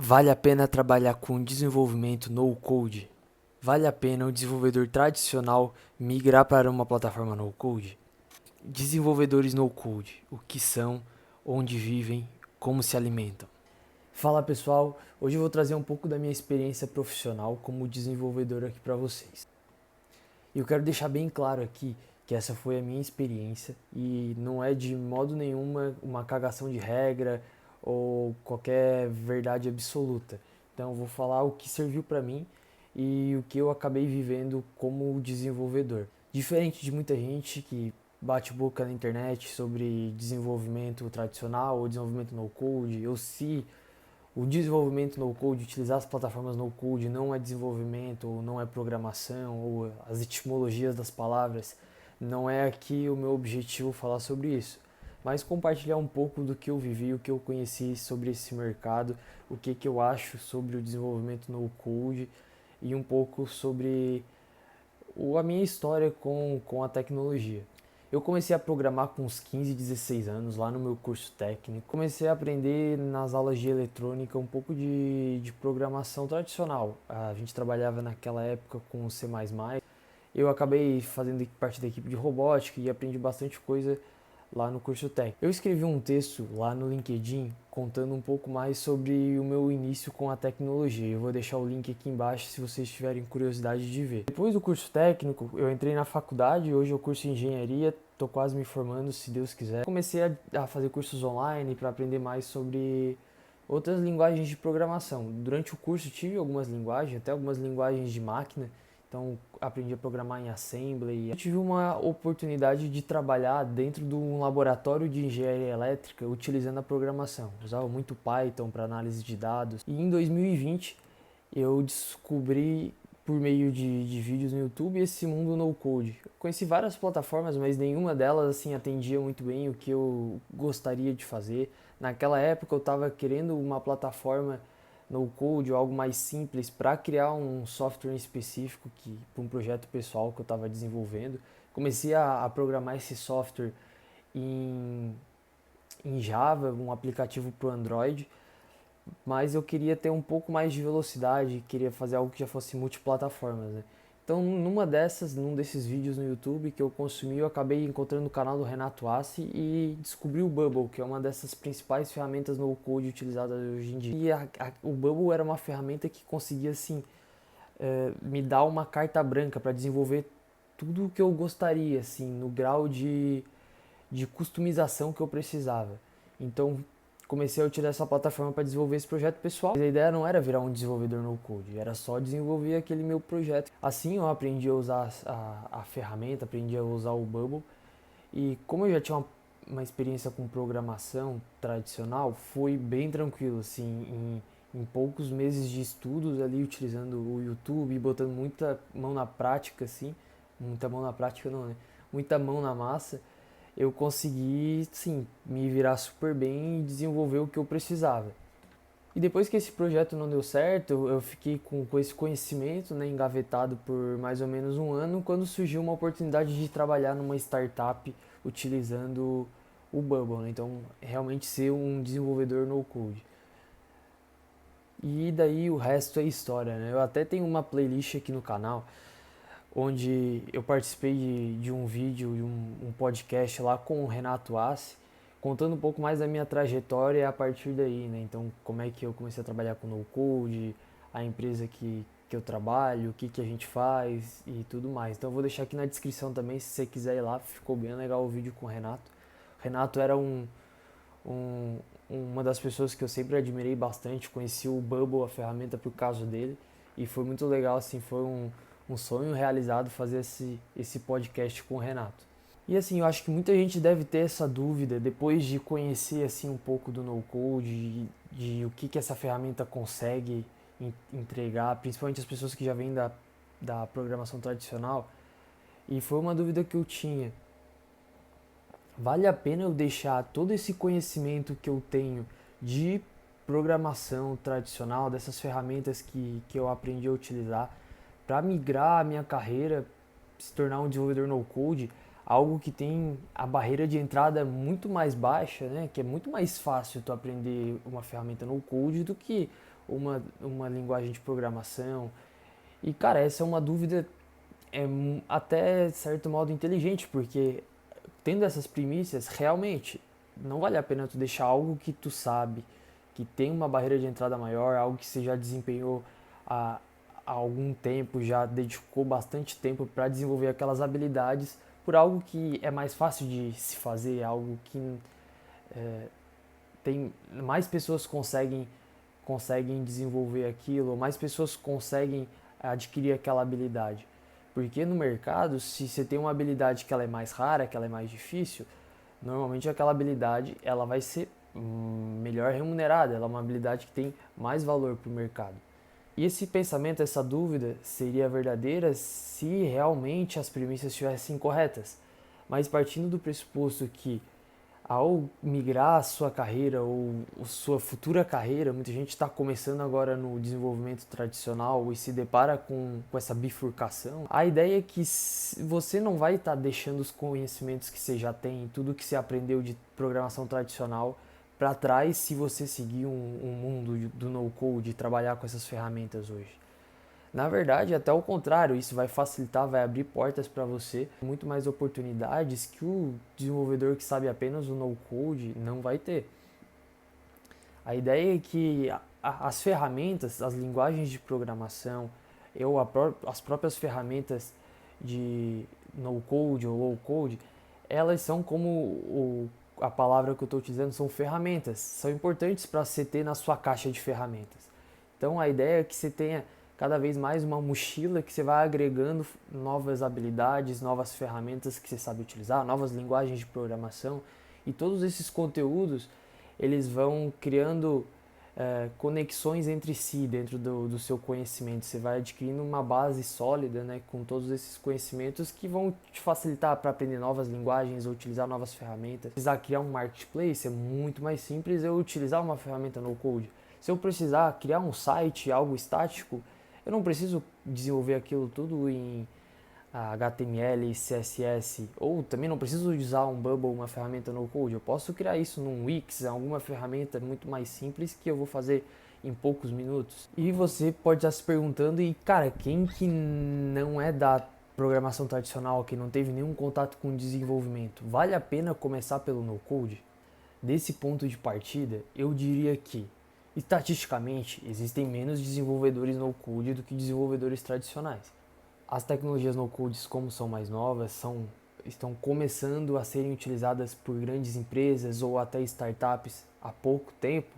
Vale a pena trabalhar com desenvolvimento no code? Vale a pena um desenvolvedor tradicional migrar para uma plataforma no code? Desenvolvedores no code, o que são, onde vivem, como se alimentam? Fala pessoal, hoje eu vou trazer um pouco da minha experiência profissional como desenvolvedor aqui para vocês. E eu quero deixar bem claro aqui que essa foi a minha experiência e não é de modo nenhum uma cagação de regra ou qualquer verdade absoluta. Então eu vou falar o que serviu para mim e o que eu acabei vivendo como desenvolvedor. Diferente de muita gente que bate boca na internet sobre desenvolvimento tradicional ou desenvolvimento no code, ou se o desenvolvimento no code, utilizar as plataformas no code não é desenvolvimento, ou não é programação, ou as etimologias das palavras, não é aqui o meu objetivo falar sobre isso, mas compartilhar um pouco do que eu vivi, o que eu conheci sobre esse mercado, o que eu acho sobre o desenvolvimento no code e um pouco sobre a minha história com a tecnologia. Eu comecei a programar com uns 15, 16 anos, lá no meu curso técnico. Comecei a aprender nas aulas de eletrônica um pouco de programação tradicional. A gente trabalhava naquela época com C++. Eu acabei fazendo parte da equipe de robótica e aprendi bastante coisa lá no curso técnico. Eu escrevi um texto lá no LinkedIn contando um pouco mais sobre o meu início com a tecnologia. Eu vou deixar o link aqui embaixo se vocês tiverem curiosidade de ver. Depois do curso técnico, eu entrei na faculdade, hoje eu curso engenharia, estou quase me formando, se Deus quiser. Comecei a fazer cursos online para aprender mais sobre outras linguagens de programação. Durante o curso tive algumas linguagens, até algumas linguagens de máquina, então aprendi a programar em Assembly. Eu tive uma oportunidade de trabalhar dentro de um laboratório de engenharia elétrica utilizando a programação. Usava muito Python para análise de dados. E em 2020 eu descobri por meio de vídeos no YouTube esse mundo no code. Eu conheci várias plataformas, mas nenhuma delas assim atendia muito bem o que eu gostaria de fazer. Naquela época eu estava querendo uma plataforma no code ou algo mais simples para criar um software específico para um projeto pessoal que eu estava desenvolvendo. Comecei a programar esse software em, em Java, um aplicativo para o Android, mas eu queria ter um pouco mais de velocidade, queria fazer algo que já fosse multiplataformas, né? Então, num desses vídeos no YouTube que eu consumi, eu acabei encontrando o canal do Renato Assi e descobri o Bubble, que é uma dessas principais ferramentas no code utilizadas hoje em dia. E o Bubble era uma ferramenta que conseguia, assim, me dar uma carta branca para desenvolver tudo o que eu gostaria, assim, no grau de customização que eu precisava. Então, comecei a utilizar essa plataforma para desenvolver esse projeto pessoal. Mas a ideia não era virar um desenvolvedor no code, era só desenvolver aquele meu projeto. Assim eu aprendi a usar a ferramenta, aprendi a usar o Bubble. E como eu já tinha uma experiência com programação tradicional, foi bem tranquilo, assim, em poucos meses de estudos ali, utilizando o YouTube, botando muita mão na prática, assim, muita mão na prática não, né? Muita mão na massa, eu consegui, sim, me virar super bem e desenvolver o que eu precisava. E depois que esse projeto não deu certo, eu fiquei com esse conhecimento, né, engavetado por mais ou menos um ano, quando surgiu uma oportunidade de trabalhar numa startup utilizando o Bubble, né? Então, realmente ser um desenvolvedor no code. E daí o resto é história, né? Eu até tenho uma playlist aqui no canal onde eu participei de um vídeo, de um podcast lá com o Renato Assi, contando um pouco mais da minha trajetória a partir daí, né? Então, como é que eu comecei a trabalhar com no code, a empresa que eu trabalho, o que a gente faz e tudo mais. Então, eu vou deixar aqui na descrição também, se você quiser ir lá, ficou bem legal o vídeo com o Renato. O Renato era um, uma das pessoas que eu sempre admirei bastante, conheci o Bubble, a ferramenta por causa dele, e foi muito legal, assim, foi um sonho realizado fazer esse podcast com o Renato. E assim, eu acho que muita gente deve ter essa dúvida depois de conhecer assim um pouco do no-code, de o que essa ferramenta consegue entregar, principalmente as pessoas que já vêm da programação tradicional. E foi uma dúvida que eu tinha. Vale a pena eu deixar todo esse conhecimento que eu tenho de programação tradicional, dessas ferramentas que eu aprendi a utilizar, para migrar a minha carreira, se tornar um desenvolvedor no code, algo que tem a barreira de entrada muito mais baixa, né? Que é muito mais fácil tu aprender uma ferramenta no code do que ou uma linguagem de programação. E cara, essa é uma dúvida até certo modo inteligente, porque tendo essas primícias, realmente não vale a pena tu deixar algo que tu sabe, que tem uma barreira de entrada maior, algo que você já desempenhou há, há algum tempo, já dedicou bastante tempo para desenvolver aquelas habilidades, por algo que é mais fácil de se fazer, algo que tem mais pessoas conseguem desenvolver aquilo, mais pessoas conseguem adquirir aquela habilidade. Porque no mercado, se você tem uma habilidade que ela é mais rara, que ela é mais difícil, normalmente aquela habilidade ela vai ser melhor remunerada, ela é uma habilidade que tem mais valor para o mercado. E esse pensamento, essa dúvida seria verdadeira se realmente as premissas estivessem corretas. Mas partindo do pressuposto que ao migrar a sua carreira ou sua futura carreira, muita gente está começando agora no desenvolvimento tradicional e se depara com essa bifurcação. A ideia é que você não vai estar deixando os conhecimentos que você já tem, tudo que você aprendeu de programação tradicional para trás se você seguir um mundo do no-code e trabalhar com essas ferramentas hoje. Na verdade, até o contrário, isso vai facilitar, vai abrir portas para você, muito mais oportunidades que o desenvolvedor que sabe apenas o no-code não vai ter. A ideia é que as ferramentas, as linguagens de programação, as próprias ferramentas de no-code ou low-code, elas são como a palavra que eu estou utilizando, são ferramentas, são importantes para você ter na sua caixa de ferramentas. Então a ideia é que você tenha cada vez mais uma mochila que você vai agregando novas habilidades, novas ferramentas que você sabe utilizar, novas linguagens de programação, e todos esses conteúdos eles vão criando conexões entre si dentro do seu conhecimento. Você vai adquirindo uma base sólida, né, com todos esses conhecimentos que vão te facilitar para aprender novas linguagens ou utilizar novas ferramentas. Precisar criar um marketplace é muito mais simples eu utilizar uma ferramenta no code. Se eu precisar criar um site, algo estático, eu não preciso desenvolver aquilo tudo em HTML, CSS, ou também não preciso usar um Bubble, uma ferramenta no code. Eu posso criar isso num Wix, alguma ferramenta muito mais simples que eu vou fazer em poucos minutos. E você pode estar se perguntando, e cara, quem que não é da programação tradicional, que não teve nenhum contato com desenvolvimento, vale a pena começar pelo no code? Desse ponto de partida, eu diria que estatisticamente existem menos desenvolvedores no code do que desenvolvedores tradicionais. As tecnologias no-code, como são mais novas, estão começando a serem utilizadas por grandes empresas ou até startups há pouco tempo.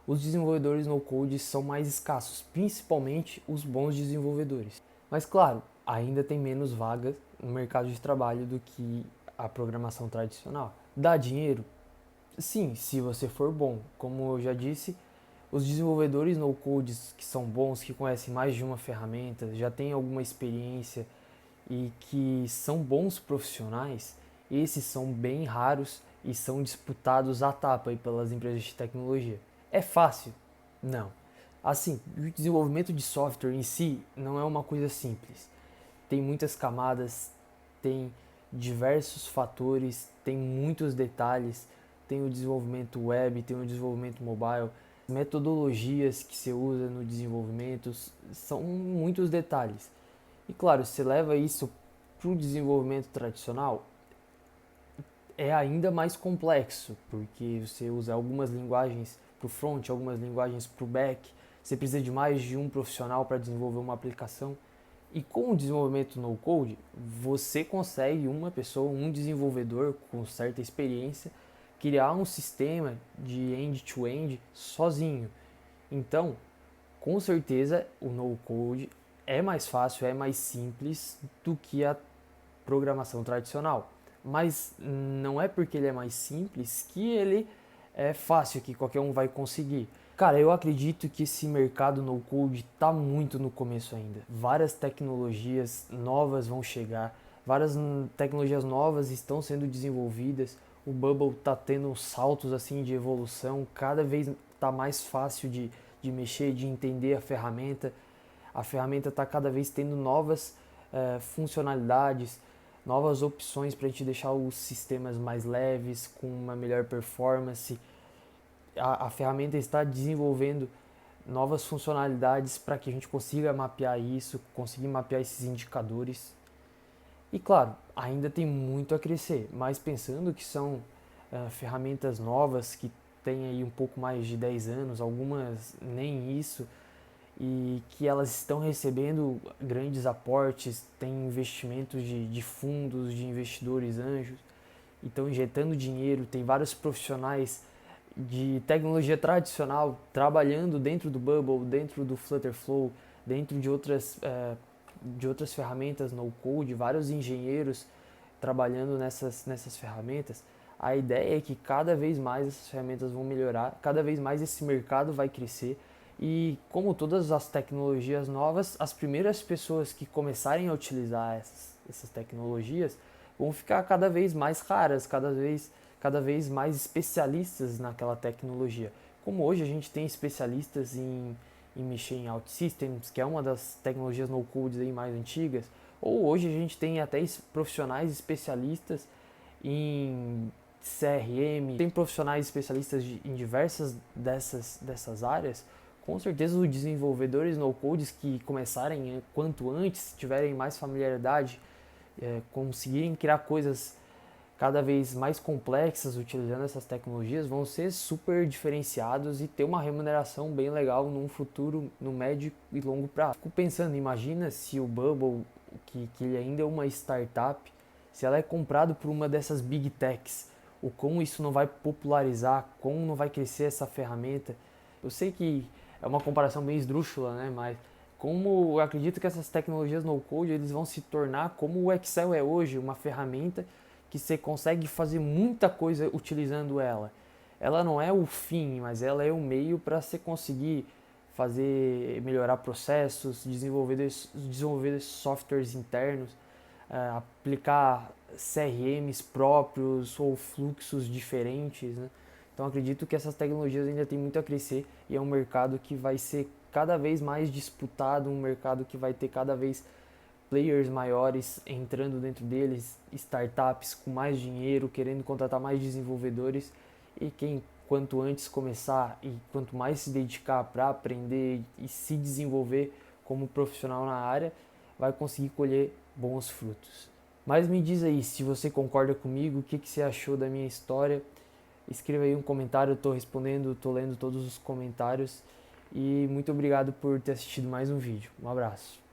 Os desenvolvedores no-code são mais escassos, principalmente os bons desenvolvedores. Mas claro, ainda tem menos vagas no mercado de trabalho do que a programação tradicional. Dá dinheiro? Sim, se você for bom. Como eu já disse, os desenvolvedores no-codes que são bons, que conhecem mais de uma ferramenta, já têm alguma experiência e que são bons profissionais, esses são bem raros e são disputados à tapa aí pelas empresas de tecnologia. É fácil? Não. Assim, o desenvolvimento de software em si não é uma coisa simples. Tem muitas camadas, tem diversos fatores, tem muitos detalhes, tem o desenvolvimento web, tem o desenvolvimento mobile, metodologias que você usa no desenvolvimento, são muitos detalhes. E claro, você leva isso para o desenvolvimento tradicional, é ainda mais complexo, porque você usa algumas linguagens para o front, algumas linguagens para o back, você precisa de mais de um profissional para desenvolver uma aplicação. E com o desenvolvimento no code, você consegue uma pessoa, um desenvolvedor com certa experiência, criar um sistema de end-to-end sozinho. Então, com certeza, o no-code é mais fácil, é mais simples do que a programação tradicional. Mas não é porque ele é mais simples que ele é fácil, que qualquer um vai conseguir. Cara, eu acredito que esse mercado no code está muito no começo ainda. Várias tecnologias novas vão chegar, várias tecnologias novas estão sendo desenvolvidas. O Bubble está tendo saltos assim de evolução, cada vez está mais fácil de mexer, de entender a ferramenta. A ferramenta está cada vez tendo novas funcionalidades, novas opções para a gente deixar os sistemas mais leves, com uma melhor performance. A ferramenta está desenvolvendo novas funcionalidades para que a gente consiga mapear isso, conseguir mapear esses indicadores. E claro, ainda tem muito a crescer, mas pensando que são ferramentas novas que têm aí um pouco mais de 10 anos, algumas nem isso, e que elas estão recebendo grandes aportes, tem investimentos de fundos, de investidores anjos, e estão injetando dinheiro, tem vários profissionais de tecnologia tradicional trabalhando dentro do Bubble, dentro do Flutterflow, dentro de outras ferramentas no code, vários engenheiros trabalhando nessas ferramentas. A ideia é que cada vez mais essas ferramentas vão melhorar, cada vez mais esse mercado vai crescer e, como todas as tecnologias novas, as primeiras pessoas que começarem a utilizar essas tecnologias vão ficar cada vez mais raras, cada vez mais especialistas naquela tecnologia. Como hoje a gente tem especialistas em mexer em OutSystems, que é uma das tecnologias no-code aí mais antigas, ou hoje a gente tem até profissionais especialistas em CRM, tem profissionais especialistas em diversas dessas áreas. Com certeza os desenvolvedores no-codes que começarem quanto antes, tiverem mais familiaridade, conseguirem criar coisas cada vez mais complexas utilizando essas tecnologias, vão ser super diferenciados e ter uma remuneração bem legal num futuro, no médio e longo prazo. Fico pensando, imagina se o Bubble, que ele ainda é uma startup, se ela é comprado por uma dessas big techs, o como isso não vai popularizar, como não vai crescer essa ferramenta. Eu sei que é uma comparação bem esdrúxula, né? Mas como eu acredito que essas tecnologias no-code eles vão se tornar como o Excel é hoje, uma ferramenta que você consegue fazer muita coisa utilizando ela. Ela não é o fim, mas ela é o meio para você conseguir melhorar processos, desenvolver softwares internos, aplicar CRMs próprios ou fluxos diferentes, né? Então acredito que essas tecnologias ainda têm muito a crescer e é um mercado que vai ser cada vez mais disputado, um mercado que vai ter cada vez players maiores entrando dentro deles, startups com mais dinheiro, querendo contratar mais desenvolvedores e quem quanto antes começar e quanto mais se dedicar para aprender e se desenvolver como profissional na área, vai conseguir colher bons frutos. Mas me diz aí se você concorda comigo, o que você achou da minha história. Escreva aí um comentário, eu estou respondendo, estou lendo todos os comentários. E muito obrigado por ter assistido mais um vídeo. Um abraço.